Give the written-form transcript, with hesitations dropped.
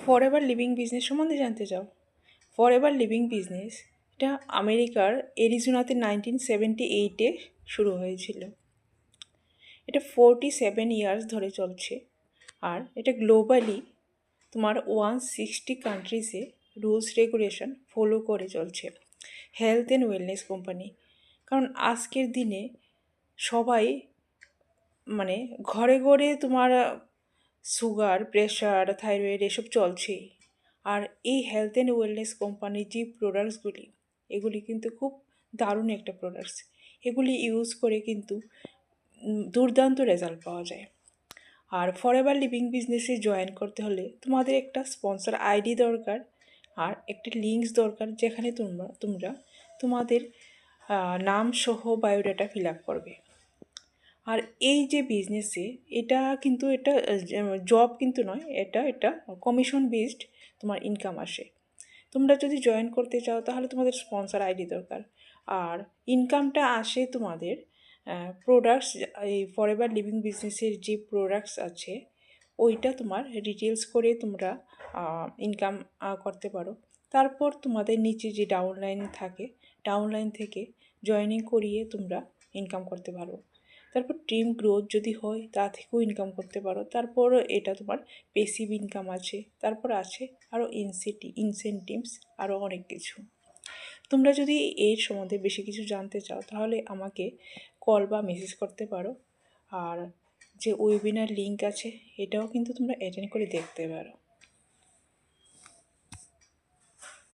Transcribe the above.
Forever living business সম্বন্ধে জানতে চাও? ফরএভার লিভিং বিজনেস এটা আমেরিকার এরিজোনাতে 1978-এ শুরু হয়েছিল। এটা 47 ইয়ার্স ধরে চলছে। আর এটা গ্লোবালি তোমার 160 কান্ট্রিজে রুলস রেগুলেশন ফলো করে চলছে। Health and wellness company. কারণ আজকের দিনে সবাই মানে ঘরে ঘরে তোমার সুগার, প্রেশার, থাইরয়েড এসব চলছেই। আর এই হেলথ অ্যান্ড ওয়েলনেস কোম্পানির যে প্রোডাক্টসগুলি, এগুলি কিন্তু খুব দারুণ একটা প্রোডাক্টস। এগুলি ইউজ করে কিন্তু দুর্দান্ত রেজাল্ট পাওয়া যায়। আর ফরএভার লিভিং বিজনেসে জয়েন করতে হলে তোমাদের একটা স্পন্সর আইডি দরকার আর একটা লিঙ্কস দরকার, যেখানে তোমরা তোমাদের নাম সহ বায়োডাটা ফিল আপ করবে। আর এই যে বিজনেসে এটা কিন্তু এটা জব কিন্তু নয়, এটা কমিশন বেসড তোমার ইনকাম আসে। তোমরা যদি জয়েন করতে চাও তাহলে তোমাদের স্পন্সর আইডি দরকার। আর ইনকামটা আসে তোমাদের প্রোডাক্টস, এই ফরএভার লিভিং বিজনেসের যে প্রোডাক্টস আছে ওইটা তোমার রিটেলস করে তোমরা ইনকাম করতে পারো। তারপর তোমাদের নিচে যে ডাউনলাইন থাকে, ডাউনলাইন থেকে জয়েনিং করিয়ে তোমরা ইনকাম করতে পারো। তারপর টিম গ্রোথ যদি হয় তা থেকেও ইনকাম করতে পারো। তারপর এটা তোমার পেসিভ ইনকাম আছে, তারপর আছে আরও ইনসেন্টিভস, আরও অনেক কিছু। তোমরা যদি এর সম্বন্ধে বেশি কিছু জানতে চাও তাহলে আমাকে কল বা মেসেজ করতে পারো। আর যে ওয়েবিনার লিঙ্ক আছে এটাও কিন্তু তোমরা অ্যাটেন্ড করে দেখতে পারো।